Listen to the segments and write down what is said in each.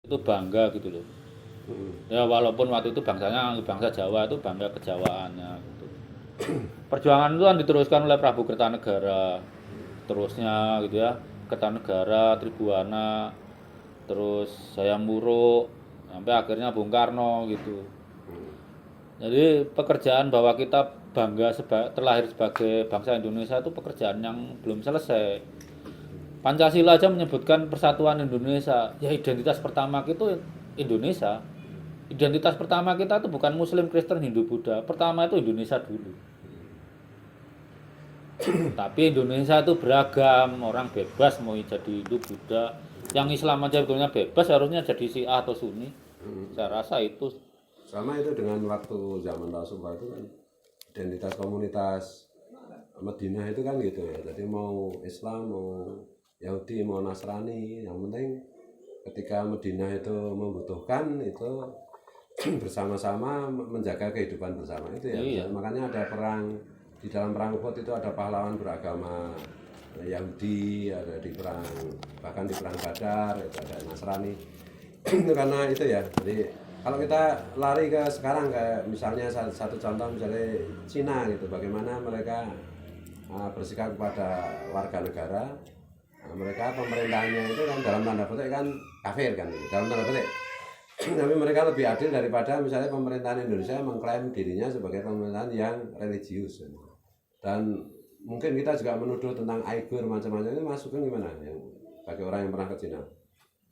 itu bangga gitu loh. Ya walaupun waktu itu bangsanya bangsa Jawa itu bangga kejawaannya gitu. Perjuangan itu kan diteruskan oleh Prabu Kertanegara, terusnya gitu ya, Kertanegara, Tribuana, terus Hayam Wuruk, sampai akhirnya Bung Karno gitu. Jadi pekerjaan bahwa kita bangga terlahir sebagai bangsa Indonesia itu pekerjaan yang belum selesai. Pancasila aja menyebutkan persatuan Indonesia. Ya identitas pertama itu Indonesia. Identitas pertama kita itu bukan Muslim, Kristen, Hindu, Buddha. Pertama itu Indonesia dulu. Tapi Indonesia itu beragam, orang bebas mau jadi Hindu, Buddha. Yang Islam aja sebetulnya bebas, harusnya jadi Syiah atau Sunni. Saya rasa itu. Sama itu dengan waktu zaman Rasulullah itu kan identitas komunitas Madinah itu kan gitu ya. Jadi mau Islam, mau Yahudi, mau Nasrani, yang penting ketika Madinah itu membutuhkan itu bersama-sama menjaga kehidupan bersama itu ya. Iya. Makanya ada perang, di dalam perang Uhud itu ada pahlawan beragama Yahudi, ada di perang, bahkan di perang Badar itu ada Nasrani. Itu karena itu ya. Jadi kalau kita lari ke sekarang kayak misalnya satu contoh misalnya Cina gitu, bagaimana mereka bersikap kepada warga negara. Mereka pemerintahannya itu kan dalam tanda petik kan kafir kan, dalam tanda petik. Tapi mereka lebih adil daripada misalnya pemerintahan Indonesia mengklaim dirinya sebagai pemerintahan yang religius. Dan mungkin kita juga menuduh tentang Uyghur macam-macam itu masukkan gimana yang bagi orang yang pernah ke Cina?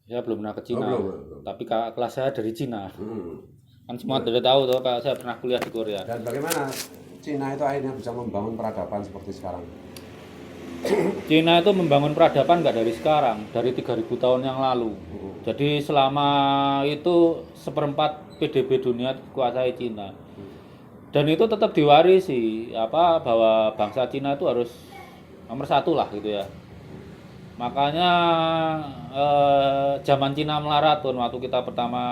Ya belum pernah ke Cina. Belum. Tapi kelas saya dari Cina. Kan semua sudah tahu tuh, kalau saya pernah kuliah di Korea. Dan bagaimana Cina itu akhirnya bisa membangun peradaban seperti sekarang? Cina itu membangun peradaban nggak dari sekarang, dari 3.000 tahun yang lalu. Jadi selama itu seperempat PDB dunia dikuasai Cina. Dan itu tetap diwarisi bahwa bangsa Cina itu harus nomor satu lah gitu ya. Makanya zaman Cina Melaratun waktu kita pertama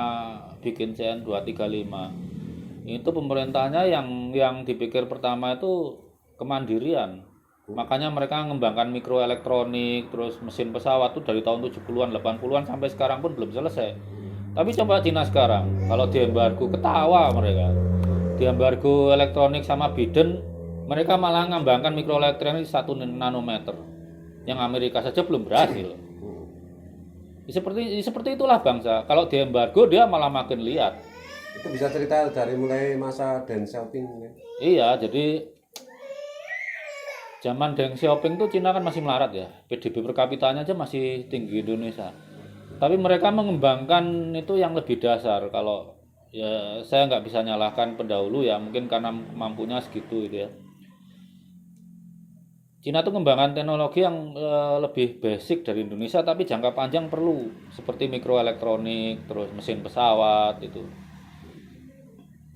bikin CN 235 itu pemerintahnya yang dipikir pertama itu kemandirian. Makanya mereka mengembangkan mikroelektronik, terus mesin pesawat tuh dari tahun 70-an, 80-an sampai sekarang pun belum selesai. Tapi coba Cina sekarang, kalau diembargo ketawa mereka. Diembargo elektronik sama Biden, mereka malah mengembangkan mikroelektronik 1 nanometer. Yang Amerika saja belum berhasil. Seperti itulah bangsa. Kalau diembargo dia malah makin lihat. Itu bisa cerita dari mulai masa Deng Xiaoping. Iya, jadi zaman Deng Xiaoping tuh Cina kan masih melarat ya. PDB per kapitanya aja masih tinggi Indonesia. Tapi mereka mengembangkan itu yang lebih dasar. Kalau ya saya nggak bisa nyalahkan pendahulu ya, mungkin karena mampunya segitu gitu ya. Cina tuh mengembangkan teknologi yang lebih basic dari Indonesia, tapi jangka panjang perlu seperti mikroelektronik, terus mesin pesawat itu.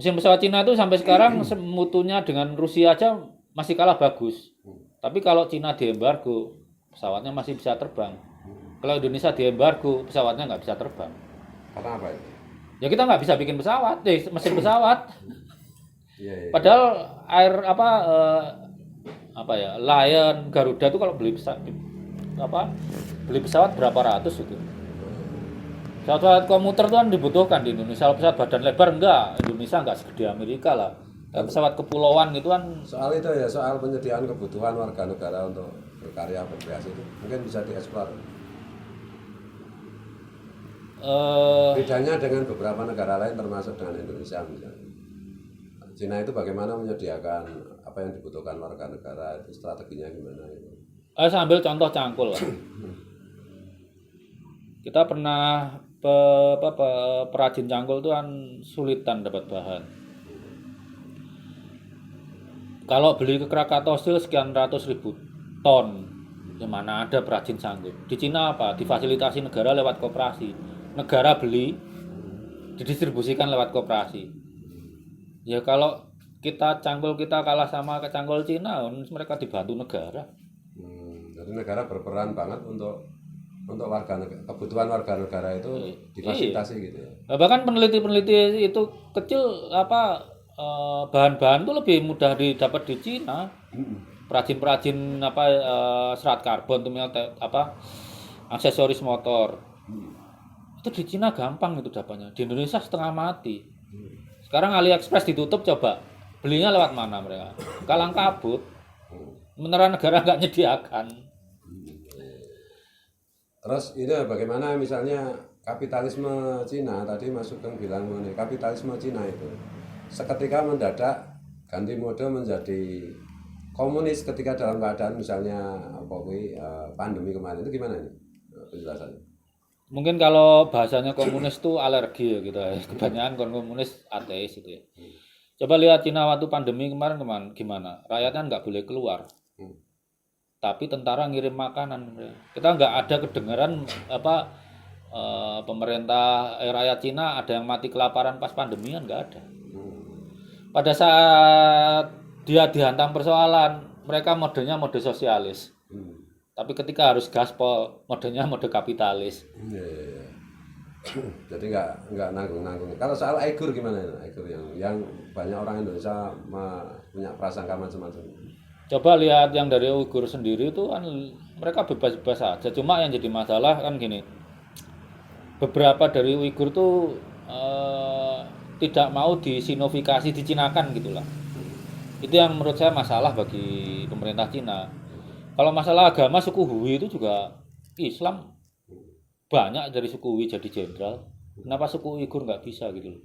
Mesin pesawat Cina itu sampai sekarang mutunya dengan Rusia aja masih kalah bagus. Tapi kalau Cina diembargo, pesawatnya masih bisa terbang. Kalau Indonesia diembargo, pesawatnya nggak bisa terbang. Karena apa itu? Ya kita nggak bisa bikin pesawat, mesin pesawat. Iya. Padahal Lion, Garuda itu kalau beli pesawat berapa ratus itu. Pesawat komuter itu kan dibutuhkan di Indonesia. Kalau pesawat badan lebar enggak, Indonesia enggak segede Amerika lah. Pesawat kepulauan gitu kan. Soal itu ya, soal penyediaan kebutuhan warga negara untuk berkarya berkreasi itu mungkin bisa dieksplor. Bedanya dengan beberapa negara lain termasuk dengan Indonesia misalnya. Cina itu bagaimana menyediakan apa yang dibutuhkan warga negara, itu strateginya gimana gitu. Saya ambil contoh cangkul lah. Kita pernah perajin cangkul itu kan sulitan dapat bahan. Kalau beli ke Krakatau Steel sekian ratus ribu ton, di mana ada perajin cangkul. Di Cina apa? Difasilitasi negara lewat koperasi. Negara beli, didistribusikan lewat koperasi. Ya kalau cangkul kita kalah sama cangkul Cina, mereka dibantu negara. Jadi negara berperan banget untuk kebutuhan warga negara itu difasilitasi gitu ya. Bahkan peneliti-peneliti itu kecil bahan-bahan itu lebih mudah didapat di Cina. Perajin-perajin serat karbon tuh aksesoris motor. Itu di Cina gampang itu dapatnya. Di Indonesia setengah mati. Sekarang AliExpress ditutup, coba belinya lewat mana mereka? Kalang kabut. Sementara negara nggak nyediakan. Terus ini bagaimana misalnya kapitalisme Cina, tadi Mas Sugeng bilang mengenai kapitalisme Cina itu seketika mendadak ganti mode menjadi komunis ketika dalam keadaan misalnya pandemi kemarin, itu gimana ini penjelasannya? Mungkin kalau bahasanya komunis itu alergi ya gitu ya. Kebanyakan komunis ateis itu ya. Coba lihat Cina waktu pandemi kemarin gimana? Rakyatnya nggak boleh keluar. Tapi tentara ngirim makanan. Kita nggak ada kedengaran pemerintah rakyat Cina ada yang mati kelaparan pas pandemi, kan nggak ada. Pada saat dia dihantam persoalan, mereka modenya mode sosialis. Tapi ketika harus gaspol, modenya mode kapitalis. Jadi nggak nanggung. Kalau soal Aigur gimana ya? Aigur yang banyak orang Indonesia punya prasangka macam-macam. Coba lihat yang dari Uighur sendiri itu kan mereka bebas-bebas saja. Cuma yang jadi masalah kan gini, beberapa dari Uighur tuh tidak mau disinovifikasi, dicinakan gitulah. Itu yang menurut saya masalah bagi pemerintah Cina. Kalau masalah agama, suku Hui itu juga Islam, banyak dari suku Hui jadi jenderal. Kenapa suku Uighur nggak bisa gitu loh?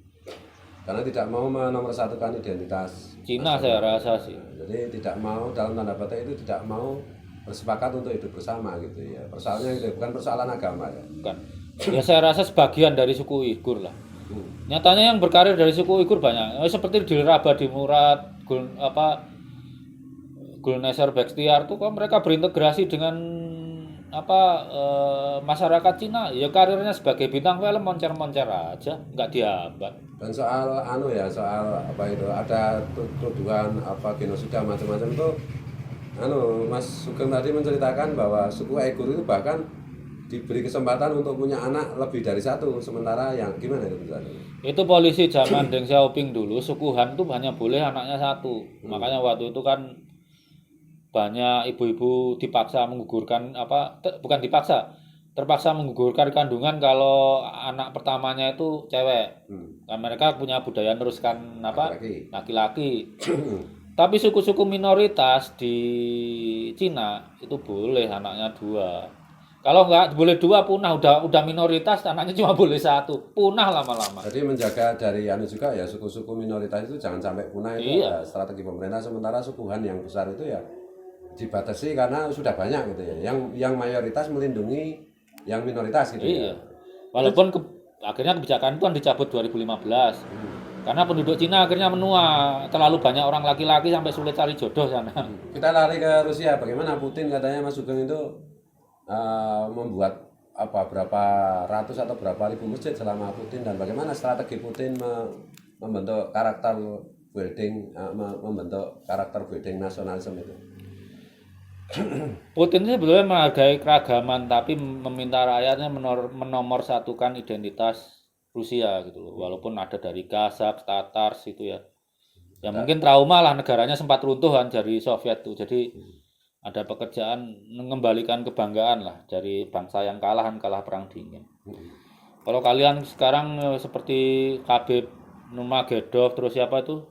Karena tidak mau menomorsatukan identitas Cina saya rasa sih. Jadi tidak mau, dalam tanda petik itu tidak mau bersepakat untuk hidup bersama gitu ya. Persoalannya gitu, bukan persoalan agama ya. Bukan. Ya saya rasa sebagian dari suku Uighur lah. Nyatanya yang berkarir dari suku Uighur banyak. Seperti Dilraba di Murad, Gulneser Bektiar tuh kan mereka berintegrasi dengan masyarakat Cina. Ya karirnya sebagai bintang film moncer-moncer aja, nggak dihambat. Dan soal soal ada tuduhan genosida macam-macam itu Mas Sugeng tadi menceritakan bahwa suku Uighur itu bahkan diberi kesempatan untuk punya anak lebih dari satu, sementara yang gimana itu misalnya? Itu polisi zaman Deng Xiaoping dulu, suku Han tuh hanya boleh anaknya satu. Makanya waktu itu kan banyak ibu-ibu dipaksa menggugurkan terpaksa menggugurkan kandungan kalau anak pertamanya itu cewek. Kan mereka punya budaya neruskan laki-laki. Tapi suku-suku minoritas di Cina itu boleh anaknya 2. Kalau nggak boleh 2 punah, udah minoritas anaknya cuma boleh 1, punah lama-lama. Jadi menjaga dari juga ya suku-suku minoritas itu jangan sampai punah, itu iya. Strategi pemerintah. Sementara suku Han yang besar itu ya dibatasi karena sudah banyak gitu ya. Yang mayoritas melindungi yang minoritas gitu iya. ya. Walaupun akhirnya kebijakan itu kan dicabut 2015. Karena penduduk Cina akhirnya menua, terlalu banyak orang laki-laki sampai sulit cari jodoh sana. Kita lari ke Rusia, bagaimana Putin katanya Mas Sugeng itu membuat berapa ratus atau berapa ribu masjid selama Putin, dan bagaimana strategi Putin membentuk karakter building nasionalisme itu. Putin itu sebetulnya menghargai keragaman tapi meminta rakyatnya menomorsatukan identitas Rusia gitu loh. Walaupun ada dari Kazakh, Tatars itu ya. Ya mungkin trauma lah, negaranya sempat runtuh kan dari Soviet tuh. Jadi ada pekerjaan mengembalikan kebanggaan lah dari bangsa yang kalah perang dingin. Kalau kalian sekarang seperti Khabib Nurmagomedov, terus siapa itu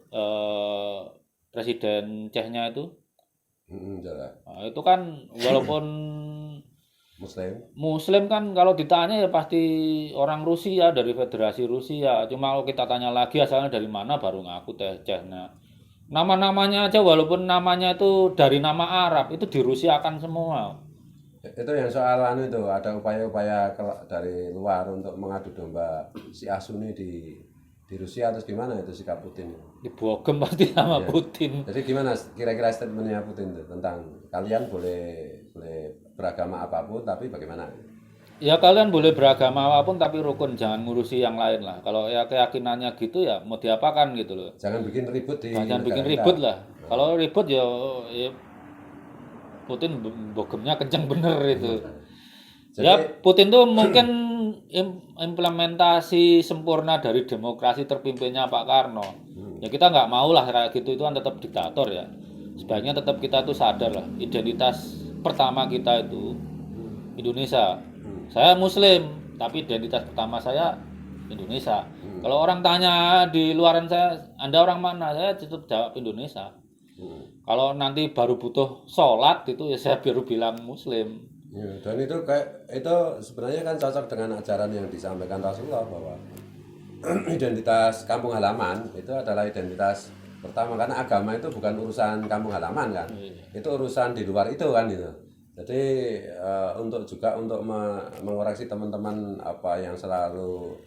presiden Chechnya itu, nah, itu kan walaupun Muslim kan kalau ditanya ya pasti orang Rusia, dari Federasi Rusia. Cuma kalau kita tanya lagi asalnya dari mana, baru ngaku Chechnya. Nama-namanya aja walaupun namanya itu dari nama Arab, itu dirusiakan semua. Itu yang soal itu ada upaya-upaya dari luar untuk mengadu domba Syiah Sunni di Rusia, terus gimana itu sikap Putin? Dibogem pasti sama Putin. Jadi gimana kira-kira statementnya Putin itu tentang kalian boleh beragama apapun tapi bagaimana? Ya kalian boleh beragama apapun tapi rukun, jangan ngurusi yang lain lah. Kalau ya keyakinannya gitu ya mau diapakan gitu loh. Jangan bikin ribut jangan bikin ribut lah. Kalau ribut ya Putin bogemnya kenceng bener itu. Jadi, ya Putin tuh mungkin implementasi sempurna dari demokrasi terpimpinnya Pak Karno. Ya kita nggak mau lah kayak gitu, itu kan tetap diktator ya. Sebaiknya tetap kita tuh sadar lah identitas pertama kita itu Indonesia. Saya Muslim, tapi identitas pertama saya Indonesia. Kalau orang tanya di luaran saya, Anda orang mana? Saya tetap jawab Indonesia. Kalau nanti baru butuh sholat itu ya saya baru bilang Muslim. Ya, dan itu sebenarnya kan cocok dengan ajaran yang disampaikan Rasulullah bahwa identitas kampung halaman itu adalah identitas pertama, karena agama itu bukan urusan kampung halaman kan, itu urusan di luar itu kan gitu. Jadi untuk mengoreksi teman-teman apa yang selalu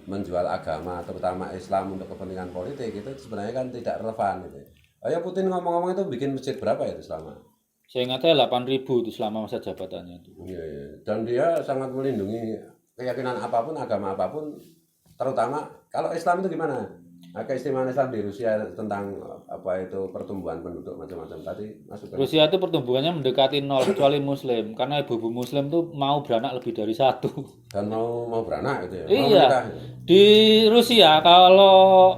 menjual agama terutama Islam untuk kepentingan politik itu sebenarnya kan tidak relevan gitu. Ya Putin ngomong-ngomong itu bikin masjid berapa itu selama? Saya ingat saya 8.000 itu selama masa jabatannya itu. Iya, iya. Dan dia sangat melindungi keyakinan apapun, agama apapun, terutama kalau Islam itu gimana? Nah, keistimewaan Islam di Rusia tentang apa itu pertumbuhan penduduk macam-macam tadi masuk. Rusia itu pertumbuhannya mendekati 0 kecuali Muslim, karena ibu-ibu Muslim tuh mau beranak lebih dari 1. Dan mau beranak gitu ya. Iya. Di Rusia kalau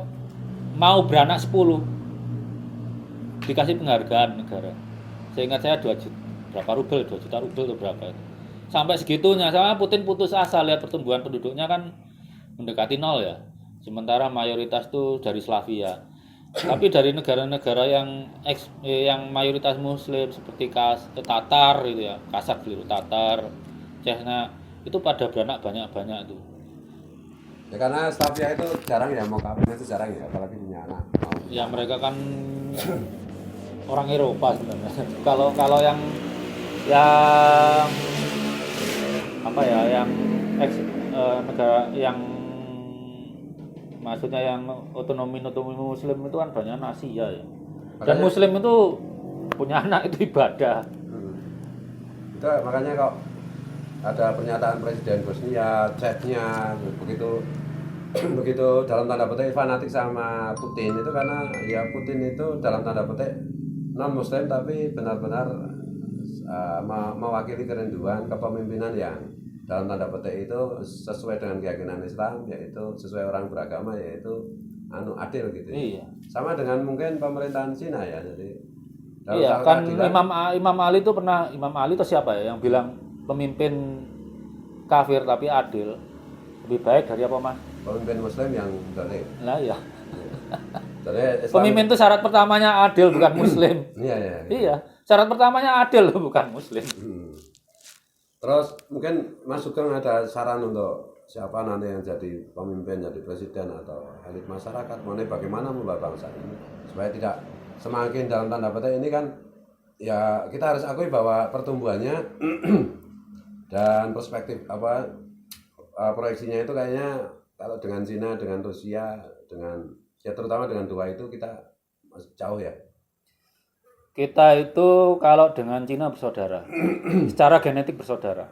mau beranak 10 dikasih penghargaan negara. Saya ingat saya 2 juta, berapa rubel, 2 juta rubel itu berapa itu. Sampai segitunya, sama Putin putus asa lihat pertumbuhan penduduknya kan mendekati 0 ya. Sementara mayoritas tuh dari Slavia. Tapi dari negara-negara yang mayoritas Muslim seperti Tatar gitu ya, Kazakh dulu, Tatar, Chechnya itu pada beranak banyak-banyak tuh. Ya karena Slavia itu jarang ya, mau kawin itu jarang ya, apalagi punya anak. Ya mereka kan orang Eropa sebenarnya. Kalau yang apa ya, yang negara yang maksudnya yang otonomi Muslim itu kan banyak Asia ya. Dan Muslim itu punya anak itu ibadah. Itu makanya kok ada pernyataan Presiden Bosnia, Chechnya begitu dalam tanda petik fanatik sama Putin itu karena ya Putin itu dalam tanda petik non Muslim tapi benar-benar mewakili kerinduan kepemimpinan yang dalam tanda petik itu sesuai dengan keyakinan Islam, yaitu sesuai orang beragama, yaitu adil gitu. Iya. Sama dengan mungkin pemerintahan Cina ya. Jadi iya kan Imam Ali itu pernah, Imam Ali itu siapa ya yang bilang pemimpin kafir tapi adil lebih baik dari apa Mas? Pemimpin Muslim yang zalim. Lah ya. Pemimpin itu syarat pertamanya adil bukan Muslim. Iya. Iya, syarat pertamanya adil bukan Muslim. Terus mungkin Mas Sugeng ada saran untuk siapa nanti yang jadi pemimpin, jadi presiden atau elit masyarakat, mengenai bagaimana membawa bangsa ini supaya tidak semakin dalam tanda petik ini kan ya kita harus akui bahwa pertumbuhannya dan perspektif proyeksinya itu kayaknya kalau dengan Cina, dengan Rusia, dengan ya terutama dengan dua itu kita masih jauh ya. Kita itu kalau dengan Cina bersaudara, secara genetik bersaudara.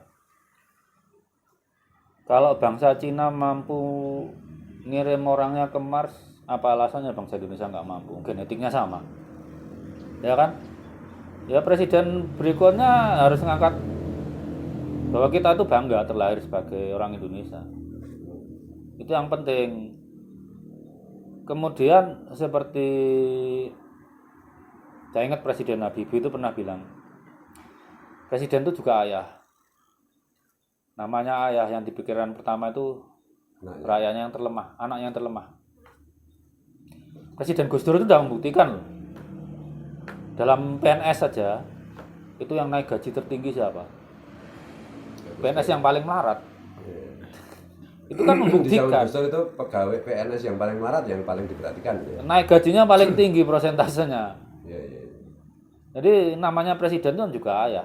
Kalau bangsa Cina mampu ngirim orangnya ke Mars, apa alasannya bangsa Indonesia nggak mampu? Genetiknya sama, ya kan? Ya presiden berikutnya harus ngangkat bahwa kita itu bangga terlahir sebagai orang Indonesia. Itu yang penting. Kemudian seperti saya ingat Presiden Habibie itu pernah bilang, presiden itu juga ayah. Namanya ayah, yang di pikiran pertama itu rakyatnya yang terlemah, anaknya yang terlemah. Presiden Gus Dur itu sudah membuktikan loh. Dalam PNS saja, itu yang naik gaji tertinggi siapa? PNS yang paling melarat. Itu kan membuktikan. Gus Dur itu pegawai PNS yang paling melarat, yang paling diperhatikan. Ya. Naik gajinya paling tinggi persentasenya. Iya. Jadi namanya presiden itu juga ayah,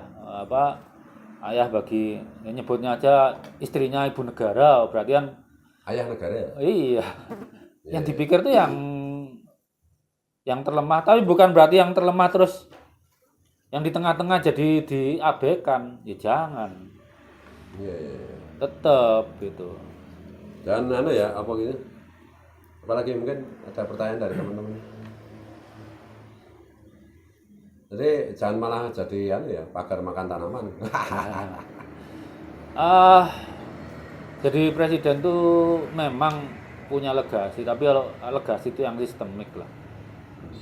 ayah bagi nyebutnya aja istrinya ibu negara, berarti kan ayah negara. Iya. Yang dipikir tuh yang terlemah, tapi bukan berarti yang terlemah terus yang di tengah-tengah jadi diabaikan, ya jangan. Iya. Tetap gitu. Dan ya apa gitu? Apalagi mungkin ada pertanyaan dari teman-teman. Jadi jangan malah jadi pagar makan tanaman. Jadi presiden tuh memang punya legasi, tapi kalau legasi itu yang sistemik lah.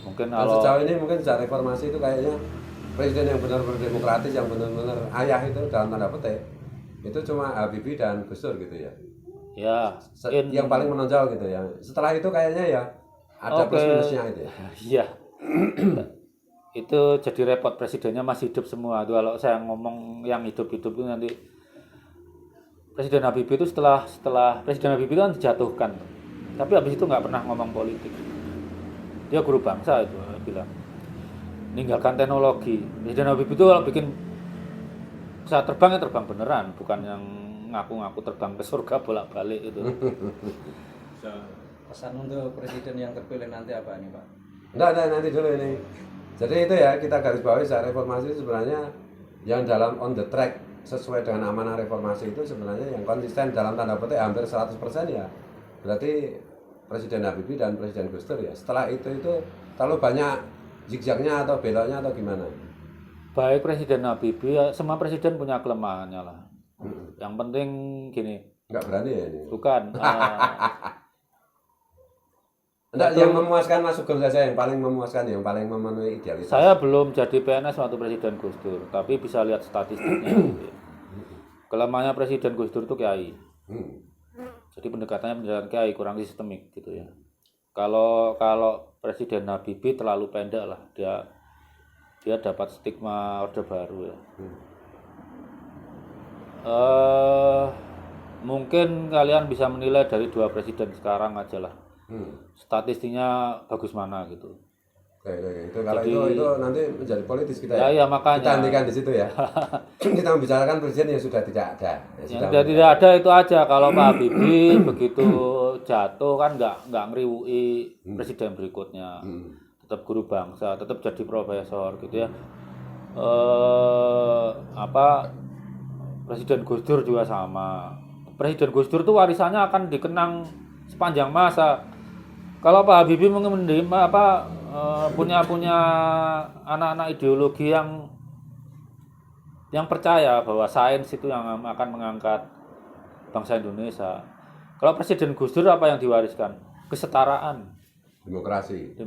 Mungkin kalau sejauh ini mungkin sejak reformasi itu kayaknya presiden yang benar-benar demokratis, yang benar-benar ayah itu dalam tanda petik itu cuma Habibie dan Gus Dur gitu ya. Ya, Yang paling menonjol gitu ya. Setelah itu kayaknya ya ada Oke. plus minusnya itu ya. Iya. Itu jadi repot, presidennya masih hidup semua. Itu kalau saya ngomong yang hidup-hidup itu nanti Presiden Habibie itu setelah Presiden Habibie itu kan dijatuhkan. Tapi habis itu nggak pernah ngomong politik. Dia guru bangsa itu bilang. Meninggalkan teknologi. Presiden Habibie itu kalau bikin pesawat terbang ya terbang beneran, bukan yang ngaku-ngaku terbang ke surga bolak-balik itu. Pesan untuk presiden yang terpilih nanti apa nih Pak? Enggak, nanti dulu ini. Jadi itu ya kita garis bawahi secara reformasi itu sebenarnya yang dalam on the track sesuai dengan amanah reformasi itu sebenarnya yang konsisten dalam tanda petik hampir 100% ya. Berarti Presiden Habibie dan Presiden Gus Dur ya. Setelah itu terlalu banyak zigzagnya atau beloknya atau gimana? Baik Presiden Habibie, ya, semua presiden punya kelemahannya lah. Yang penting gini, Enggak berani ya ini. bukan Enggak, yang memuaskan Mas Sugeng saja yang paling memuaskan, yang paling memenuhi idealitas. saya belum jadi PNS waktu Presiden Gus Dur, tapi bisa lihat statistiknya. Gitu ya. Kelemahannya Presiden Gus Dur itu kiai. Jadi pendekatannya pendekatan kiai kurang sistemik gitu ya. Kalau Presiden Habibie terlalu pendek lah, dia dapat stigma Orde Baru ya. Mungkin kalian bisa menilai dari 2 presiden sekarang aja lah. Statistiknya bagus mana gitu. Oke. Itu kalau itu nanti menjadi politis kita ya. Ya makanya. Kita hentikan di situ ya. Kita membicarakan presiden yang sudah tidak ada. Yang sudah tidak ada itu aja. Kalau Pak Habibie begitu jatuh kan nggak ngeriwui presiden berikutnya. Tetap guru bangsa, tetap jadi profesor gitu ya. Presiden Gus Dur juga sama. Presiden Gus Dur itu warisannya akan dikenang sepanjang masa. Kalau Pak Habibie menerima punya anak-anak ideologi yang percaya bahwa sains itu yang akan mengangkat bangsa Indonesia. Kalau Presiden Gus Dur apa yang diwariskan? Kesetaraan, demokrasi.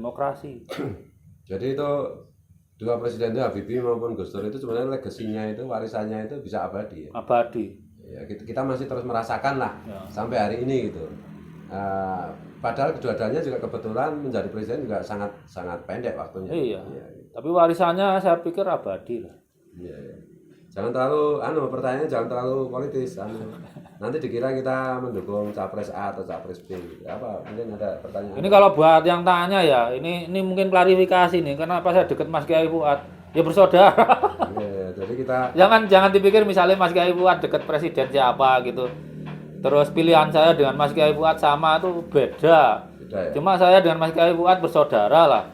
Jadi itu 2 presiden itu Habibie maupun Gus Dur itu sebenarnya legasinya itu, warisannya itu bisa abadi ya. Abadi. Ya, kita masih terus merasakan lah Ya. sampai hari ini gitu. Padahal kedua-duanya juga kebetulan menjadi presiden juga sangat pendek waktunya. Iya. Iya. Tapi warisannya saya pikir abadi lah. Iya. Jangan terlalu pertanyaannya jangan terlalu politis. Nanti dikira kita mendukung capres A atau capres B. Apa? Mungkin ada pertanyaan. Ini kalau buat yang tanya ya, ini mungkin klarifikasi nih. Kenapa saya deket Mas Kiai Fuad? Ya bersaudara. Iya, jadi kita jangan dipikir misalnya Mas Kiai Fuad deket presiden siapa gitu. Terus pilihan saya dengan Mas Kiai Fuad sama tuh beda. ya. Cuma saya dengan Mas Kiai Fuad bersaudara lah.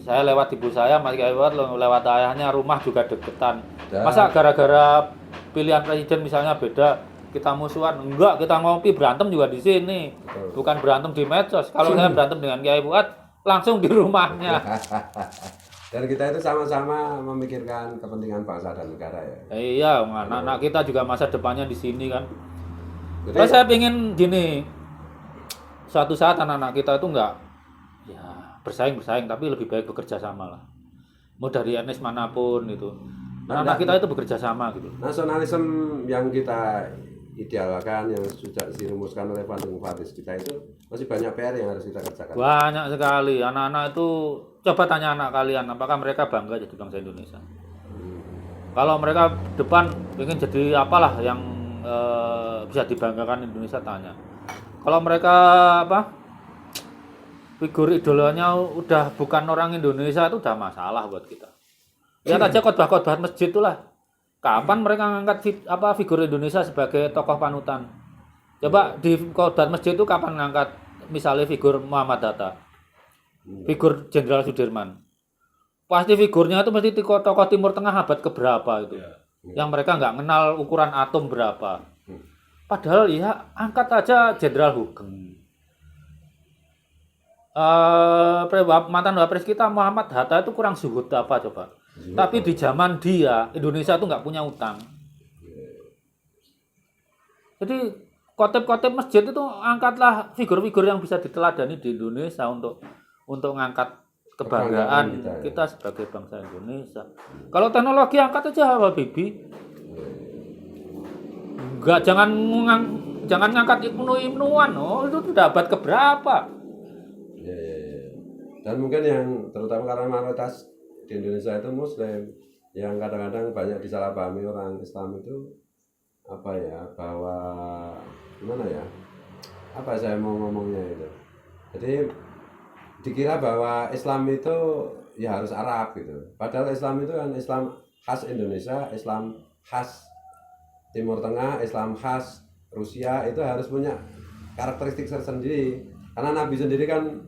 Saya lewat ibu saya, Mas Kiai Fuad lewat ayahnya, rumah juga deketan. Masa gara-gara pilihan presiden misalnya beda, kita musuhan? Enggak, kita ngopi berantem juga di sini. Bukan berantem di medsos. Kalau saya berantem dengan Kiai Fuad, langsung di rumahnya. Dan kita itu sama-sama memikirkan kepentingan bangsa dan negara ya. Iya, anak-anak kita juga masa depannya di sini kan. Jadi, Kalau saya pengen gini, suatu saat anak-anak kita itu enggak ya bersaing tapi lebih baik bekerja sama lah. Mau dari etnis manapun gitu. Anak-anak kita itu bekerja sama gitu. nasionalisme yang kita idealkan yang sudah dirumuskan oleh Bandung Faris kita itu masih banyak PR yang harus kita kerjakan. Banyak sekali anak-anak itu. Coba tanya anak kalian, apakah mereka bangga jadi bangsa Indonesia? Kalau mereka depan ingin jadi apalah yang bisa dibanggakan Indonesia, tanya. Kalau mereka figur idolanya udah bukan orang Indonesia, itu udah masalah buat kita. Lihat aja khotbah-khotbah masjid itulah. Kapan mereka ngangkat figur Indonesia sebagai tokoh panutan? Coba di khotbah masjid itu kapan ngangkat misalnya figur Muhammad Hatta, figur Jenderal Sudirman? Pasti figurnya itu mesti tokoh Timur Tengah abad keberapa itu. Yang mereka nggak kenal ukuran atom berapa. Padahal ya angkat aja Jenderal Hugeng. Mantan Wapres kita Muhammad Hatta itu kurang zuhud apa coba. Tapi di zaman dia Indonesia itu nggak punya utang. Jadi khotib-khotib masjid itu angkatlah figur-figur yang bisa diteladani di Indonesia untuk ngangkat kebanggaan kita sebagai bangsa Indonesia. Kalau teknologi angkat aja Habibie. Enggak, jangan ngangkat Ibnu-Ibnuan. Oh, itu sudah abad keberapa? Ya, ya, ya. Dan mungkin yang terutama karena mayoritas di Indonesia itu Muslim, yang kadang-kadang banyak disalahpahami orang Islam itu apa ya, bahwa gimana ya, apa saya mau ngomongnya itu, jadi dikira bahwa Islam itu ya harus Arab gitu, padahal Islam itu kan Islam khas Indonesia, Islam khas Timur Tengah, Islam khas Rusia, itu harus punya karakteristik tersendiri, karena Nabi sendiri kan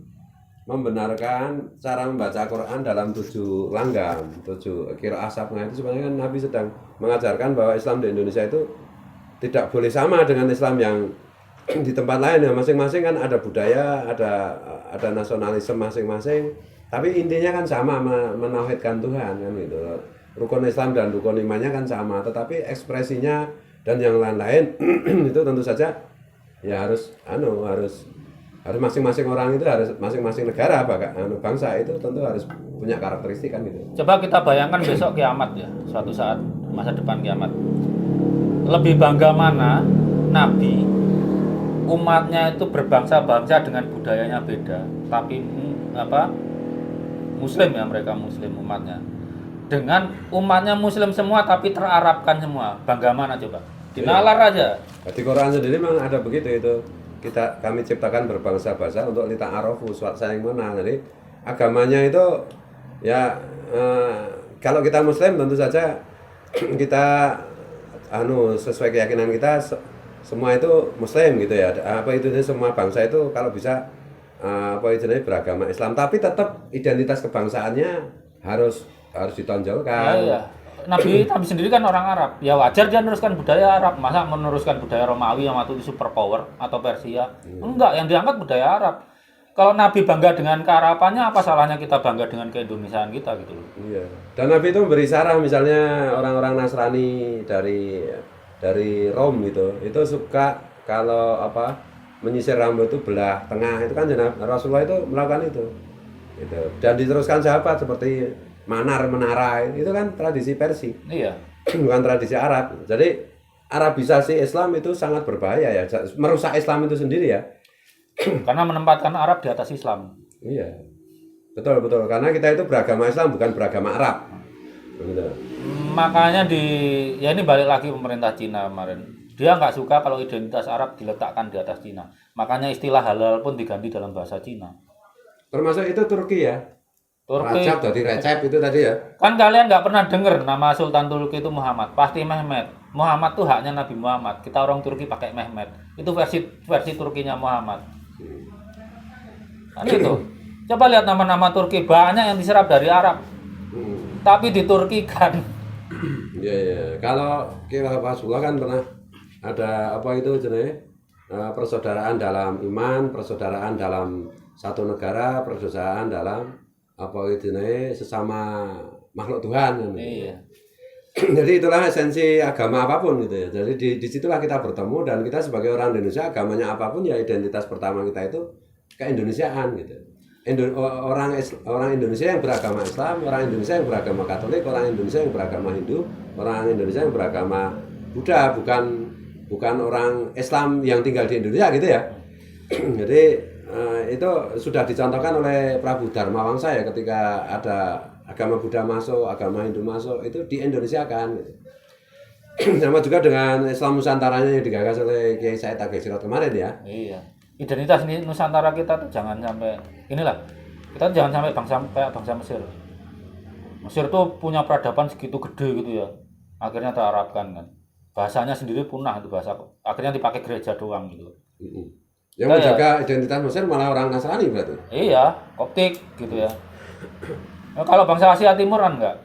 membenarkan cara membaca Quran dalam 7 langgam, 7 qiraah sab'ah. Itu sebenarnya kan Nabi sedang mengajarkan bahwa Islam di Indonesia itu tidak boleh sama dengan Islam yang di tempat lain ya, masing-masing kan ada budaya, ada nasionalisme masing-masing, tapi intinya kan sama, menauhidkan Tuhan kan gitu. Rukun Islam dan rukun imannya kan sama, tetapi ekspresinya dan yang lain-lain itu tentu saja ya harus masing-masing orang itu, harus masing-masing negara bangsa itu tentu harus punya karakteristik kan gitu. Coba kita bayangkan besok kiamat ya, suatu saat masa depan kiamat. Lebih bangga mana Nabi umatnya itu berbangsa-bangsa dengan budayanya beda, tapi Muslim ya, mereka Muslim umatnya. Dengan umatnya Muslim semua tapi terarabkan semua. Bangga mana coba? Dinalar aja. Di Quran sendiri memang ada begitu itu. Kami ciptakan berbangsa-bangsa untuk lita'arofu, saling mengenal. Jadi agamanya itu ya kalau kita Muslim tentu saja kita sesuai keyakinan kita semua itu Muslim gitu ya. Semua bangsa itu kalau bisa beragama Islam, tapi tetap identitas kebangsaannya harus ditonjolkan. Ya. Nabi sendiri kan orang Arab, ya wajar dia meneruskan budaya Arab. Masa meneruskan budaya Romawi yang waktu itu superpower atau Persia? Enggak, yang diangkat budaya Arab. Kalau Nabi bangga dengan kearapannya, apa salahnya kita bangga dengan keindonesiaan kita gitu loh. Iya. Dan Nabi itu memberi saran, misalnya orang-orang Nasrani dari Rom gitu, itu suka kalau menyisir rambut itu belah tengah, itu kan Rasulullah itu melakukan itu. Gitu. Dan diteruskan sahabat seperti menara itu kan tradisi Persia. Iya. Bukan tradisi Arab. Jadi Arabisasi Islam itu sangat berbahaya ya, merusak Islam itu sendiri ya. Karena menempatkan Arab di atas Islam. Iya. Betul. Karena kita itu beragama Islam, bukan beragama Arab. Begitu. Makanya ini balik lagi pemerintah Cina kemarin. Dia nggak suka kalau identitas Arab diletakkan di atas Cina. Makanya istilah halal pun diganti dalam bahasa Cina. Termasuk itu Turki ya. Turki. Rajab dari Recep itu tadi ya. Kan kalian nggak pernah dengar nama Sultan Turki itu Muhammad, pasti Mehmet. Muhammad tuh haknya Nabi Muhammad. Kita orang Turki pakai Mehmet. Itu versi Turkinya Muhammad. Kan itu. Coba lihat nama-nama Turki, banyak yang diserap dari Arab. Tapi diturkikan. Iya. Kalau Khilafah Rasulullah kan pernah ada persaudaraan dalam iman, persaudaraan dalam satu negara, persaudaraan dalam sesama makhluk Tuhan. Iya. Jadi itulah esensi agama apapun gitu ya. Jadi disitulah kita bertemu, dan kita sebagai orang Indonesia, agamanya apapun ya identitas pertama kita itu keindonesiaan gitu. Orang Indonesia yang beragama Islam, orang Indonesia yang beragama Katolik, orang Indonesia yang beragama Hindu, orang Indonesia yang beragama Buddha, bukan orang Islam yang tinggal di Indonesia gitu ya. Jadi itu sudah dicontohkan oleh Prabu Dharmawangsa ya, ketika ada agama Buddha masuk, agama Hindu masuk, itu di Indonesia kan gitu. Sama juga dengan Islam Nusantaranya yang digagas oleh Kiai Said Agil Sirot kemarin ya. Iya. Identitas Nusantara kita tuh jangan sampai kita jangan sampai kayak bangsa Mesir. Mesir tuh punya peradaban segitu gede gitu ya. Akhirnya terarabkan kan. Bahasanya sendiri punah itu bahasa. Akhirnya dipakai gereja doang gitu. Yang menjaga identitas Mesir malah orang Nasrani berarti. Iya, Koptik gitu ya. Nah, kalau bangsa Asia Timur kan enggak.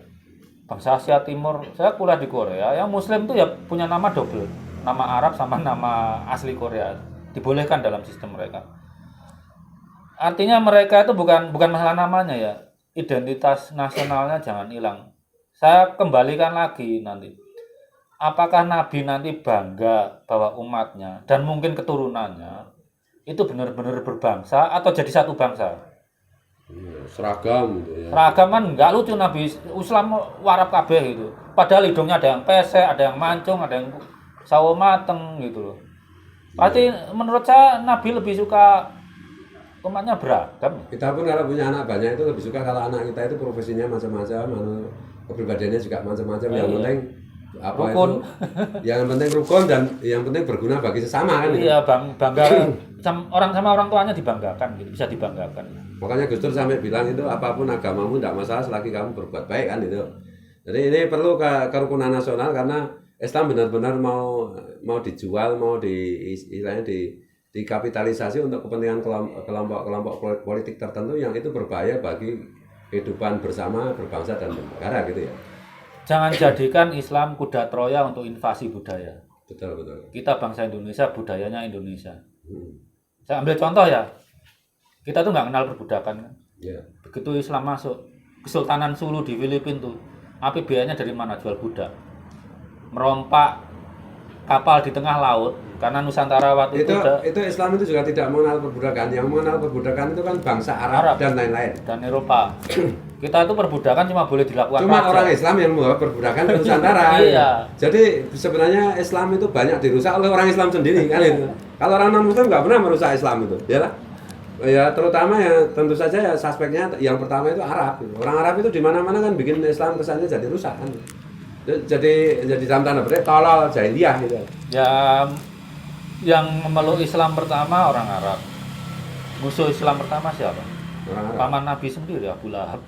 Bangsa Asia Timur, saya kuliah di Korea, yang Muslim tuh ya punya nama double, nama Arab sama nama asli Korea, dibolehkan dalam sistem mereka. Artinya mereka itu bukan masalah namanya ya, identitas nasionalnya jangan hilang. Saya kembalikan lagi nanti. Apakah Nabi nanti bangga bahwa umatnya dan mungkin keturunannya itu benar-benar berbangsa atau jadi satu bangsa? Seragam gitu ya. Seragam kan nggak lucu, Nabi Islam warap kabeh gitu. Padahal hidungnya ada yang pesek, ada yang mancung, ada yang sawo mateng gitu loh. Pasti menurut saya Nabi lebih suka umatnya beragam. Kita pun kalau punya anak banyak itu lebih suka kalau anak kita itu profesinya macam-macam, kepribadiannya juga macam-macam. Yang penting apa Rukun. itu? Yang penting rukun dan yang penting berguna bagi sesama kan. Iya, bangga sama orang tuanya dibanggakan gitu, bisa dibanggakan. Makanya Gus Dur sampai bilang itu apapun agamamu tidak masalah selagi kamu berbuat baik kan itu. Jadi ini perlu kerukunan nasional karena Islam benar-benar mau dijual, mau istilahnya dikapitalisasi untuk kepentingan kelompok politik tertentu yang itu berbahaya bagi kehidupan bersama berbangsa dan bernegara gitu ya. Jangan jadikan Islam kuda Troya untuk invasi budaya. Betul. Kita bangsa Indonesia, budayanya Indonesia. Saya ambil contoh ya. Kita tuh nggak kenal perbudakan kan. Ya. Begitu Islam masuk, Kesultanan Sulu di Filipina tuh, APBN-nya dari mana jual budak? Merompak kapal di tengah laut karena Nusantara waktu itu Islam itu juga tidak mengenal perbudakan. Yang mengenal perbudakan itu kan bangsa Arab dan lain-lain dan Eropa. Kita itu perbudakan cuma boleh dilakukan cuma orang Islam yang membawa perbudakan ke Nusantara. Iya. Jadi sebenarnya Islam itu banyak dirusak oleh orang Islam sendiri kan itu. Kalau orang non Muslim nggak pernah merusak Islam itu, ya lah. Ya terutama ya tentu saja ya suspeknya yang pertama itu Arab. Orang Arab itu di mana-mana kan bikin Islam kesannya jadi rusak kan. Jadi dalam tanda petik tolol jahiliyah gitu. Ya, yang memeluk Islam pertama orang Arab. Musuh Islam pertama siapa? Orang Arab. Paman Nabi sendiri Abu Lahab.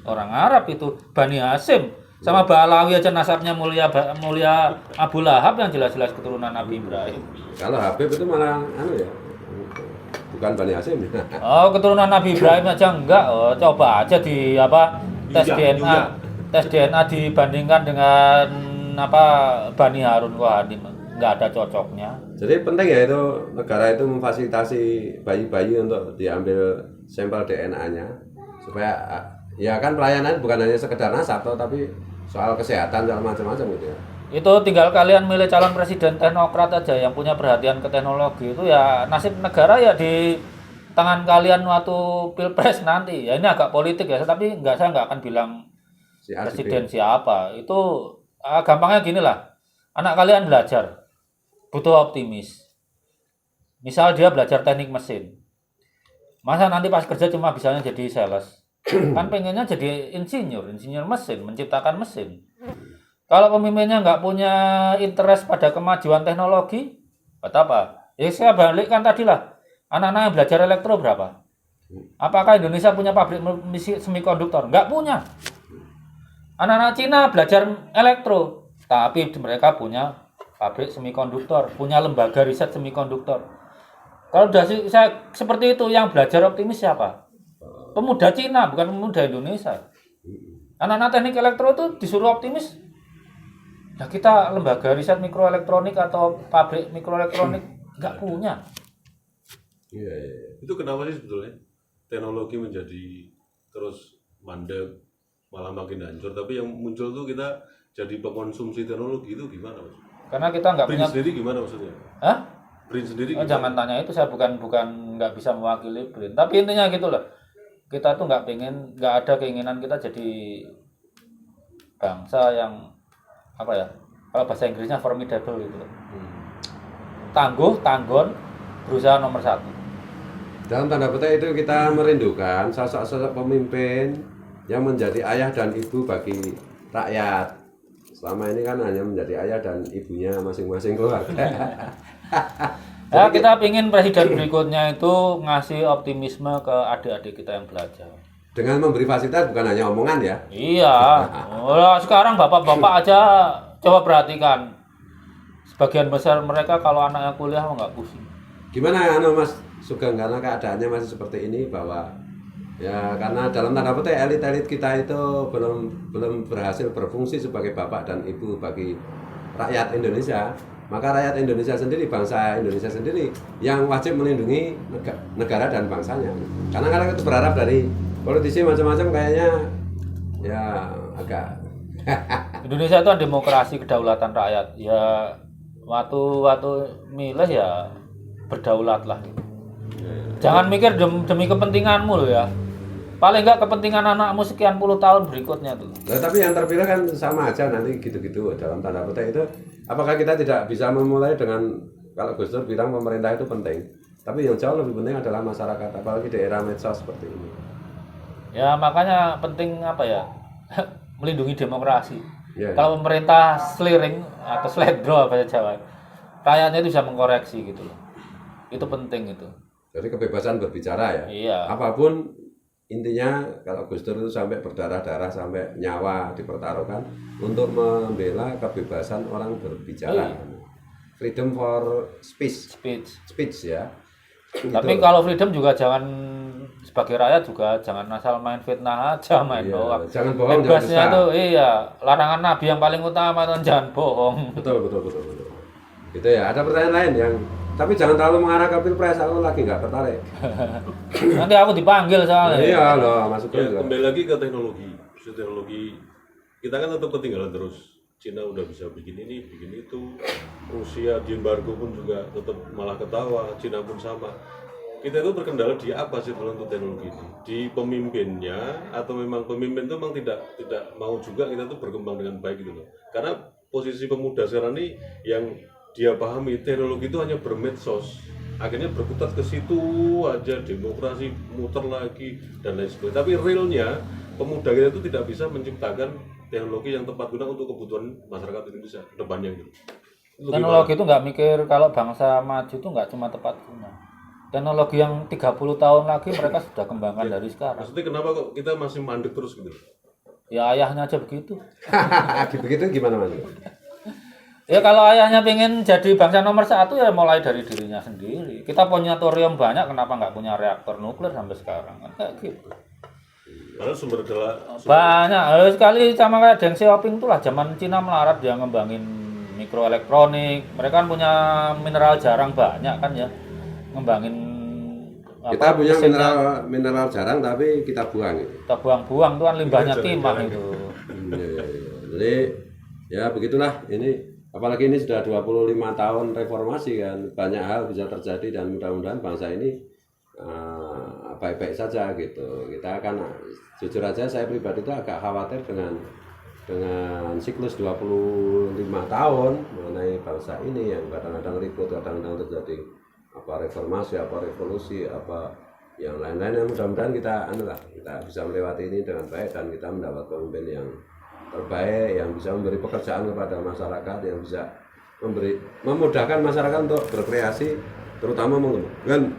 Orang Arab itu Bani Hasyim. Sama Ba'alawi aja nasabnya mulia Abu Lahab yang jelas-jelas keturunan Nabi Ibrahim. Kalau Habib itu malah bukan Bani Hasyim. Oh, keturunan Nabi Ibrahim aja enggak. Oh, coba aja di tes DNA. Tes DNA dibandingkan dengan Bani Harun Wahadi, nggak ada cocoknya. Jadi penting ya itu negara itu memfasilitasi bayi-bayi untuk diambil sampel DNA-nya supaya ya kan pelayanan bukan hanya sekedar nasab tapi soal kesehatan soal macam-macam gitu ya. Itu tinggal kalian milih calon presiden teknokrat aja yang punya perhatian ke teknologi itu ya nasib negara ya di tangan kalian waktu pilpres nanti. Ya ini agak politik ya, tapi saya nggak akan bilang presiden siapa. Itu gampangnya gini lah. Anak kalian belajar butuh optimis. Misal dia belajar teknik mesin. Masa nanti pas kerja cuma bisanya jadi sales. Kan pengennya jadi insinyur mesin, menciptakan mesin. Kalau pemimpinnya nggak punya interest pada kemajuan teknologi, apa? Ya saya balikkan tadi lah. Anak-anak yang belajar elektro berapa? Apakah Indonesia punya pabrik semikonduktor? Nggak punya. Anak-anak Cina belajar elektro, tapi mereka punya pabrik semikonduktor, punya lembaga riset semikonduktor. Kalau udah saya seperti itu, yang belajar optimis siapa? Pemuda Cina, bukan pemuda Indonesia. Anak-anak teknik elektro itu disuruh optimis. Ya kita lembaga riset mikroelektronik atau pabrik mikroelektronik nggak punya. Iya. Itu kenapa sih sebetulnya teknologi menjadi terus mandek, malah makin hancur, tapi yang muncul tuh kita jadi pengkonsumsi teknologi itu gimana Mas? Karena kita nggak punya. Brin sendiri gimana maksudnya? Hah? Brin sendiri Oh, gimana? jangan tanya itu, saya bukan nggak bisa mewakili Brin. Tapi intinya gitu loh. Kita tuh nggak ada keinginan kita jadi bangsa yang kalau bahasa Inggrisnya formidable gitu loh. Tangguh, tanggon, berusaha nomor 1. Dalam tanda petik itu kita merindukan sosok-sosok pemimpin yang menjadi ayah dan ibu bagi rakyat. Selama ini kan hanya menjadi ayah dan ibunya masing-masing keluarga. Ya, kita ingin presiden berikutnya itu ngasih optimisme ke adik-adik kita yang belajar. Dengan memberi fasilitas bukan hanya omongan ya. Iya. Sekarang bapak-bapak aja coba perhatikan. Sebagian besar mereka kalau anaknya kuliah nggak pusing. Gimana Mas Sugeng, karena keadaannya masih seperti ini bahwa ya karena dalam tanda petik elit-elit kita itu belum berhasil berfungsi sebagai bapak dan ibu bagi rakyat Indonesia. Maka rakyat Indonesia sendiri, bangsa Indonesia sendiri yang wajib melindungi negara dan bangsanya. Karena kalau kita berharap dari politisi macam-macam kayaknya ya agak Indonesia itu demokrasi kedaulatan rakyat. Ya waktu milih ya berdaulat lah. Jangan mikir demi kepentinganmu loh ya. Paling enggak kepentingan anakmu sekian puluh tahun berikutnya tuh. Nah, tapi yang terpilih kan sama aja nanti gitu-gitu dalam tanda petik itu. Apakah kita tidak bisa memulai dengan kalau Gus Dur bilang pemerintah itu penting, tapi yang jauh lebih penting adalah masyarakat, apalagi di era medsos seperti ini. Ya makanya penting apa ya? Melindungi demokrasi. Ya, Kalau pemerintah sliring atau sledro bahasa Jawa, rakyatnya itu bisa mengkoreksi gitu loh. Itu penting itu. jadi kebebasan berbicara ya. Iya. Apapun intinya kalau Gus Dur itu sampai berdarah-darah sampai nyawa dipertaruhkan untuk membela kebebasan orang berbicara. Freedom for speech, Speech. ya. Tapi Gitu. kalau freedom juga jangan sebagai rakyat juga jangan asal main fitnah aja, main Iya, doang. jangan bohong, jangan Bebasnya dusta. tuh iya, larangan Nabi yang paling utama itu jangan bohong. Betul. Gitu ya. Ada pertanyaan lain yang tapi jangan terlalu mengarah ke pilpres, aku lagi nggak tertarik. Nanti aku dipanggil soalnya. Iya loh, masuk Ya, juga. kembali lagi ke teknologi. Teknologi kita kan tetap ketinggalan terus. Cina udah bisa bikin ini, bikin itu. Rusia di embargo pun juga tetap malah ketawa. Cina pun sama. Kita itu terkendala di apa sih kalau untuk teknologi ini? Di pemimpinnya atau memang pemimpin itu memang tidak mau juga kita tuh berkembang dengan baik gitu loh. Karena posisi pemuda sekarang ini yang dia pahami teknologi itu hanya bermedsos, akhirnya berkutat ke situ aja, demokrasi muter lagi dan lain sebagainya. Tapi realnya pemuda kita itu tidak bisa menciptakan teknologi yang tepat guna untuk kebutuhan masyarakat Indonesia ke depannya gitu. Itu Teknologi itu nggak mikir kalau bangsa maju itu nggak cuma tepat guna. Teknologi yang 30 tahun lagi mereka sudah kembangkan dari sekarang. Maksudnya kenapa kok kita masih mandek terus gitu? Ya ayahnya aja begitu. Begitu gimana Mas? Ya kalau ayahnya pengen jadi bangsa nomor 1 ya mulai dari dirinya sendiri. Kita punya thorium banyak, kenapa nggak punya reaktor nuklir sampai sekarang? Kan kayak gitu. Karena sumber daya Banyak. Sekali sama kayak Deng Xiaoping itulah zaman Cina melarat dia ngembangin mikroelektronik. Mereka kan punya mineral jarang banyak kan ya. Ngembangin Kita punya mesinnya. mineral jarang tapi kita buang itu. Kita buang-buang tuh kan limbahnya timah itu. Iya. Jadi ya begitulah ini. Apalagi ini sudah 25 tahun reformasi kan, banyak hal bisa terjadi dan mudah-mudahan bangsa ini baik-baik saja gitu. Kita akan jujur aja saya pribadi itu agak khawatir dengan siklus 25 tahun mengenai bangsa ini yang kadang-kadang ribut, kadang-kadang terjadi apa reformasi, apa revolusi, apa yang lain-lain. Yang mudah-mudahan kita bisa melewati ini dengan baik dan kita mendapat pemimpin yang terbaik yang bisa memberi pekerjaan kepada masyarakat, yang bisa memudahkan masyarakat untuk berkreasi, terutama mengembangkan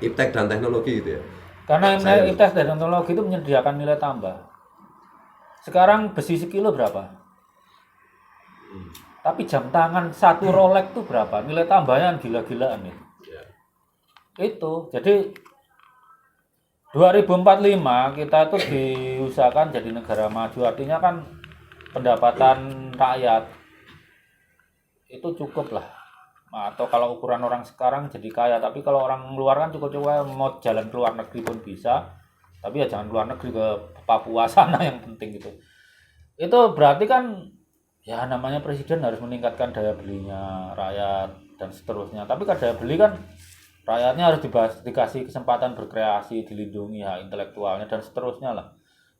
iptek dan teknologi gitu ya. Karena iptek dan teknologi itu menyediakan nilai tambah. Sekarang besi sekilo berapa? Tapi jam tangan satu Rolex itu berapa? Nilai tambahnya gila-gilaan itu. Itu. Jadi 2045 kita itu diusahakan jadi negara maju, artinya kan pendapatan rakyat itu cukup lah. Atau kalau ukuran orang sekarang jadi kaya, tapi kalau orang luar kan cukup-cukup, mau jalan ke luar negeri pun bisa, tapi ya jangan luar negeri ke Papua sana yang penting gitu. Itu berarti kan ya namanya presiden harus meningkatkan daya belinya rakyat dan seterusnya. Tapi kan daya beli kan rakyatnya harus dikasih kesempatan berkreasi, dilindungi hak intelektualnya dan seterusnya lah.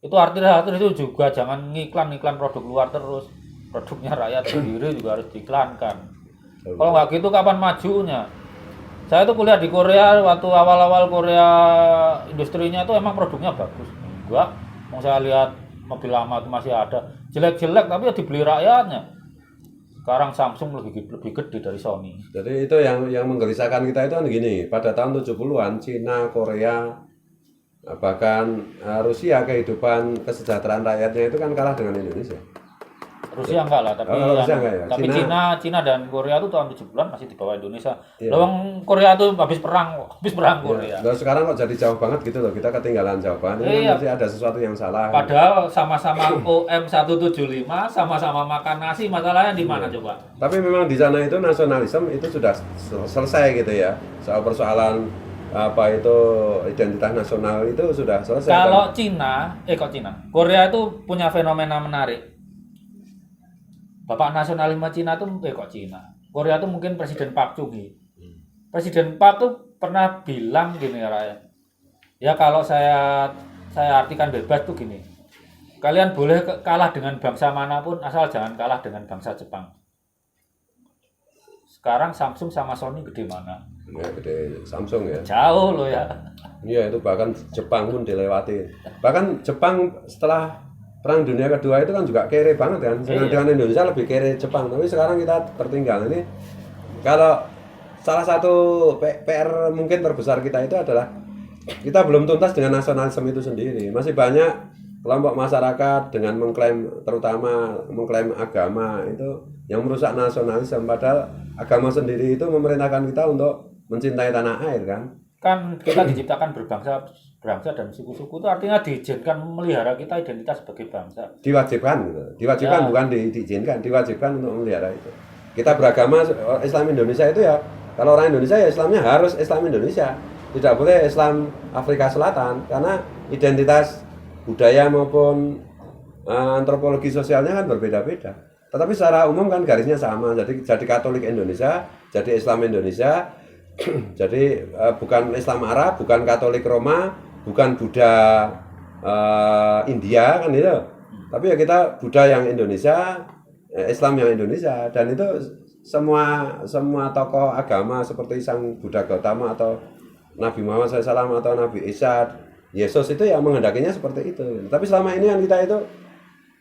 Itu artis-artis itu juga jangan ngiklan produk luar terus, produknya rakyat sendiri juga harus diiklankan. Kalau nggak gitu kapan majunya? Saya tuh kuliah di Korea, waktu awal-awal Korea industrinya tuh emang produknya bagus. Enggak, mau saya lihat mobil lama itu masih ada, jelek-jelek tapi ya dibeli rakyatnya. Sekarang Samsung lebih gede dari Sony. Jadi itu yang menggelisahkan kita itu kan gini, pada tahun 70-an Cina, Korea, bahkan Rusia kehidupan kesejahteraan rakyatnya itu kan kalah dengan Indonesia. Rusia enggak lah, tapi Rusia enggak ya? tapi Cina dan Korea itu tahun 70-an masih di bawah Indonesia. Iya. Lawang Korea tuh habis perang Korea. Nah, sekarang kok jadi jauh banget gitu loh, kita ketinggalan jauh banget. Ini Iya. masih ada sesuatu yang salah. Padahal sama-sama OM 175, sama-sama makan nasi, masalahnya di mana coba? Tapi memang di sana itu nasionalisme itu sudah selesai gitu ya. Soal persoalan apa itu identitas nasional itu sudah selesai. Kalau kan? Korea itu punya fenomena menarik. Bapak nasionalisme Cina tuh Korea tuh mungkin Presiden Park Chung-hee. Presiden Park tuh pernah bilang gini ya rakyat. Ya kalau saya saya artikan bebas tuh gini. Kalian boleh kalah dengan bangsa manapun asal jangan kalah dengan bangsa Jepang. Sekarang Samsung sama Sony gede mana? Ya, gede Samsung ya. Jauh loh ya. Iya, itu bahkan Jepang pun dilewati. Bahkan Jepang setelah Perang Dunia Kedua itu kan juga kere banget kan. Dengan Indonesia lebih kere Jepang. Tapi sekarang kita tertinggal. Ini kalau salah satu PR mungkin terbesar kita itu adalah kita belum tuntas dengan nasionalisme itu sendiri. Masih banyak kelompok masyarakat dengan mengklaim, terutama mengklaim agama itu yang merusak nasionalisme. Padahal agama sendiri itu memerintahkan kita untuk mencintai tanah air kan. Kan kita diciptakan berbangsa dan suku-suku, itu artinya diizinkan memelihara kita identitas sebagai bangsa. Diwajibkan gitu. Diwajibkan ya. Bukan diizinkan, diwajibkan untuk memelihara itu. Kita beragama Islam Indonesia itu ya, kalau orang Indonesia ya Islamnya harus Islam Indonesia. Tidak boleh Islam Afrika Selatan karena identitas budaya maupun antropologi sosialnya kan berbeda-beda. Tetapi secara umum kan garisnya sama. Jadi Katolik Indonesia, jadi Islam Indonesia, jadi bukan Islam Arab, bukan Katolik Roma, bukan Buddha India kan itu. Tapi ya kita Buddha yang Indonesia, Islam yang Indonesia, dan itu semua tokoh agama seperti Sang Buddha Gautama atau Nabi Muhammad SAW atau Nabi Isa, Yesus itu yang menghendakinya seperti itu. Tapi selama ini kan kita itu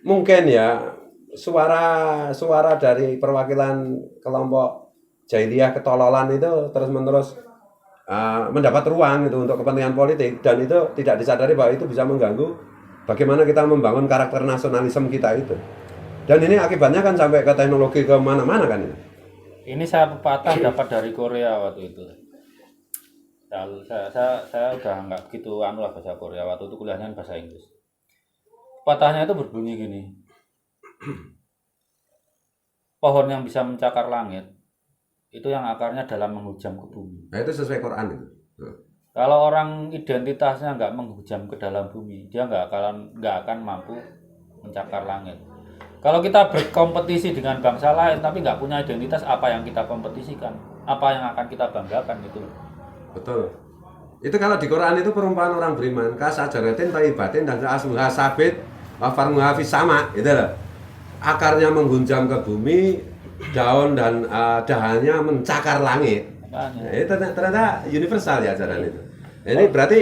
mungkin ya suara dari perwakilan kelompok jahiliyah ketololan itu terus-menerus mendapat ruang itu untuk kepentingan politik, dan itu tidak disadari bahwa itu bisa mengganggu bagaimana kita membangun karakter nasionalisme kita itu. Dan ini akibatnya kan sampai ke teknologi ke mana-mana kan ini. Ini saya pepatah dapat dari Korea waktu itu. Saya udah nggak begitu lah bahasa Korea, waktu itu kuliahnya bahasa Inggris. Pepatahnya itu berbunyi gini. Pohon yang bisa mencakar langit itu yang akarnya dalam menghujam ke bumi. Nah, itu sesuai Quran itu. Kalau orang identitasnya nggak menghujam ke dalam bumi, dia nggak akan mampu mencakar langit. Kalau kita berkompetisi dengan bangsa lain tapi nggak punya identitas, apa yang kita kompetisikan, apa yang akan kita banggakan gitu. Betul. Itu kalau di Quran itu perumpamaan orang beriman, kasajaratin thayyibatin dan asluha sabit wa farmuha fis sama, gitu loh. Akarnya menghunjam ke bumi, daun dan dahannya mencakar langit. Nah, itu ternyata universal ya ajaran itu. Ini berarti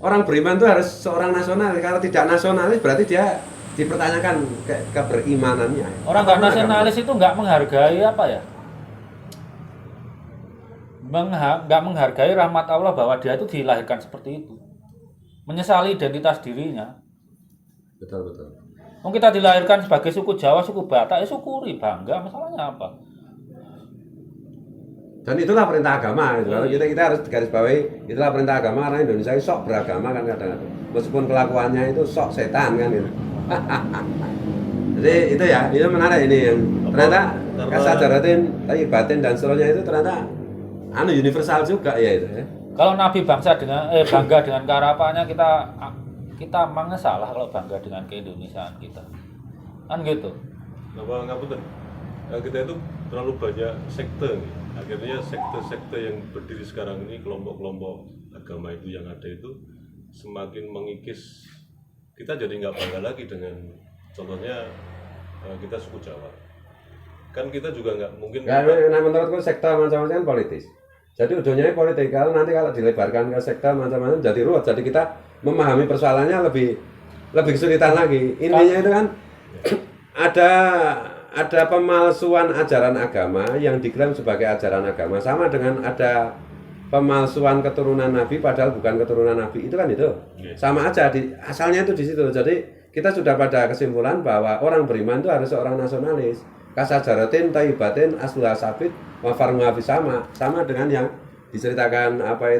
orang beriman itu harus seorang nasionalis. Kalau tidak nasionalis berarti dia dipertanyakan keberimanannya. Orang nggak nasionalis itu nggak menghargai apa ya? Nggak menghargai rahmat Allah bahwa dia itu dilahirkan seperti itu. Menyesali identitas dirinya. Betul. Kita dilahirkan sebagai suku Jawa, suku Batak, ya syukuri, bangga, masalahnya apa? Dan itulah perintah agama. Kalau kita harus garis bawahi, itulah perintah agama karena Indonesia itu sok beragama kan kadang-kadang. Meskipun kelakuannya itu sok setan kan gitu. Jadi itu ya, itu menarik ini yang ternyata kasajaratin, thayyibatin dan seterusnya itu ternyata universal juga ya itu ya. Kalau Nabi bangga dengan kearapannya, kita memangnya salah kalau bangga dengan keindonesiaan kita. Kan gitu. Ngapunten. Kita itu terlalu banyak sekte nih. Akhirnya sekte-sekte yang berdiri sekarang ini, kelompok-kelompok agama itu yang ada itu semakin mengikis. Kita jadi nggak bangga lagi dengan, contohnya kita suku Jawa. Kan kita juga nggak mungkin. Nah, menurutku sekte macam-macam kan politis. Jadi ujungnya politik. Kalau dilebarkan ke sekte macam-macam jadi ruwet. Jadi kita memahami persoalannya lebih kesulitan lagi. Intinya itu kan ada pemalsuan ajaran agama yang diklaim sebagai ajaran agama, sama dengan ada pemalsuan keturunan Nabi padahal bukan keturunan Nabi. Itu kan itu. Sama aja asalnya itu di situ. Jadi kita sudah pada kesimpulan bahwa orang beriman itu harus seorang nasionalis. Kasajaratin thayyibatin asluha sabit wa farmuha fis sama dengan yang diceritakan apa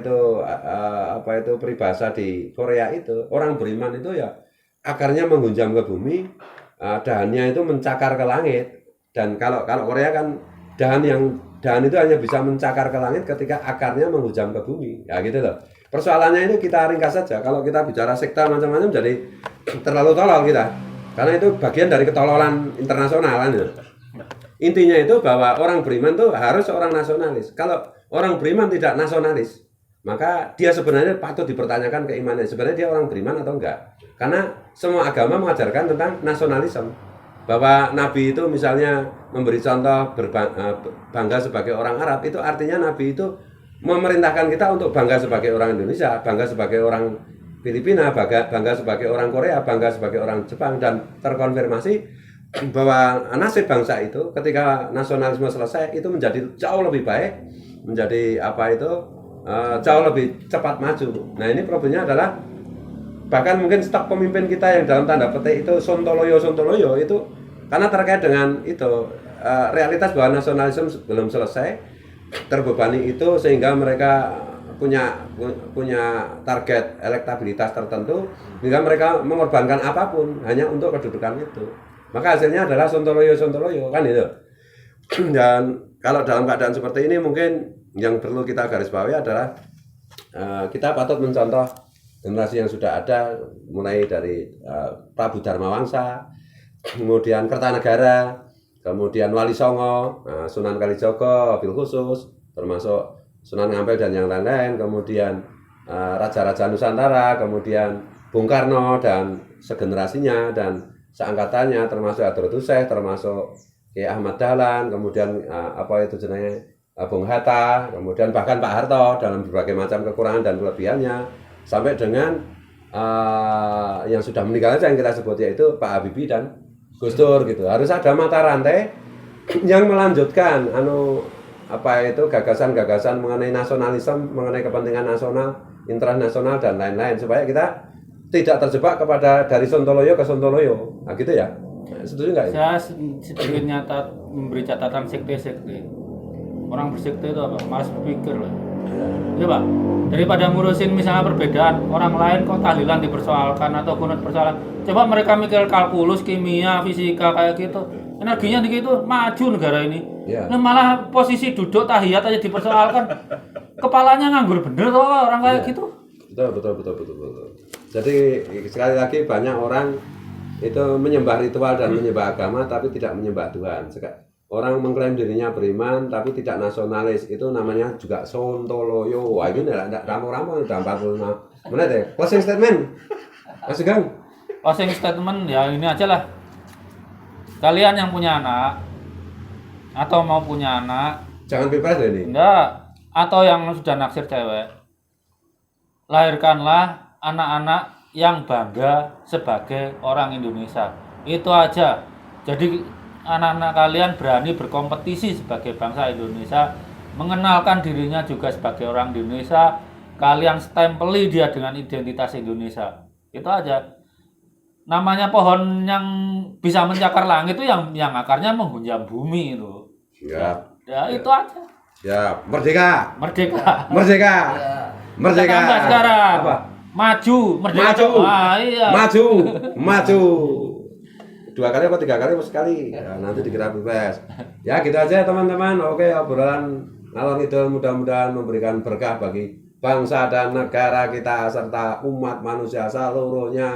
itu peribahasa di Korea itu. Orang beriman itu ya akarnya menghunjam ke bumi, dahannya itu mencakar ke langit. Dan kalau Korea kan dahan itu hanya bisa mencakar ke langit ketika akarnya menghunjam ke bumi. Ya gitu loh. Persoalannya itu kita ringkas saja. Kalau kita bicara sekte macam-macam jadi terlalu tolol kita. Karena itu bagian dari ketololan internasional kan gitu. Intinya itu bahwa orang beriman tuh harus seorang nasionalis. Kalau orang beriman tidak nasionalis, maka dia sebenarnya patut dipertanyakan keimanannya. Sebenarnya dia orang beriman atau enggak? Karena semua agama mengajarkan tentang nasionalisme. Bahwa Nabi itu misalnya memberi contoh bangga sebagai orang Arab, itu artinya Nabi itu memerintahkan kita untuk bangga sebagai orang Indonesia, bangga sebagai orang Filipina, bangga sebagai orang Korea, bangga sebagai orang Jepang, dan terkonfirmasi bahwa nasib bangsa itu ketika nasionalisme selesai itu menjadi jauh lebih baik, menjadi jauh lebih cepat maju. Nah, ini problemnya adalah bahkan mungkin stok pemimpin kita yang dalam tanda petik itu sontoloyo itu karena terkait dengan itu realitas bahwa nasionalisme belum selesai, terbebani itu sehingga mereka punya target elektabilitas tertentu sehingga mereka mengorbankan apapun hanya untuk kedudukan itu. Maka hasilnya adalah sontoloyo kan itu. Dan kalau dalam keadaan seperti ini mungkin yang perlu kita garis bawahi adalah kita patut mencontoh generasi yang sudah ada, mulai dari Prabu Darmawangsa, kemudian Kertanegara, kemudian Wali Songo, Sunan Kalijogo, wabil khusus, termasuk Sunan Ampel dan yang lain-lain, kemudian Raja-Raja Nusantara, kemudian Bung Karno dan segenerasinya dan seangkatannya, termasuk Hadratus Syekh, termasuk Kiai Ahmad Dahlan, kemudian Bung Hatta, kemudian bahkan Pak Harto dalam berbagai macam kekurangan dan kelebihannya, sampai dengan yang sudah meninggal saja yang kita sebut, yaitu Pak Habibie dan Gus Dur gitu. Harus ada mata rantai yang melanjutkan gagasan-gagasan mengenai nasionalisme, mengenai kepentingan nasional, internasional dan lain-lain, supaya kita tidak terjebak kepada dari Sontoloyo ke Sontoloyo. Nah, gitu ya. Setuju nggak? Saya sedikit memberi catatan sekte-sekte. Orang bersekte itu apa? Malas berpikir loh. Ya Pak, daripada ngurusin misalnya perbedaan orang lain kok tahlilan dipersoalkan atau kunut persoalan. Coba mereka mikir kalkulus, kimia, fisika kayak gitu. Energinya gitu maju negara ini. Ya. Nah, malah posisi duduk tahiyat aja dipersoalkan. Kepalanya nganggur bener toh orang kayak gitu. Betul. Jadi sekali lagi banyak orang itu menyembah ritual dan menyembah agama tapi tidak menyembah Tuhan. Orang mengklaim dirinya beriman tapi tidak nasionalis, itu namanya juga sontoloyo. Wah, ini enggak rampung-rampung udah 45 menit ya. Closing statement. Mas Sugeng. Closing statement ya ini aja lah. Kalian yang punya anak atau mau punya anak, Jangan pilpres loh ini. enggak, atau yang sudah naksir cewek, lahirkanlah anak-anak yang bangga sebagai orang Indonesia. Itu aja. Jadi anak-anak kalian berani berkompetisi sebagai bangsa Indonesia, mengenalkan dirinya juga sebagai orang Indonesia. Kalian stempeli dia dengan identitas Indonesia. Itu aja. Namanya pohon yang bisa mencakar langit itu yang akarnya menghunjam bumi itu. Siap. Ya itu aja. Siap. Merdeka. Merdeka. Merdeka. Merdeka. Kita tambah sekarang. Apa? Maju. Merdeka. Maju. Iya. Maju. 2 kali apa 3 kali apa sekali? Ya, nanti dikira pilpres. Ya gitu aja teman-teman. Oke, obrolan ngalor ngidul mudah-mudahan memberikan berkah bagi bangsa dan negara kita serta umat manusia seluruhnya.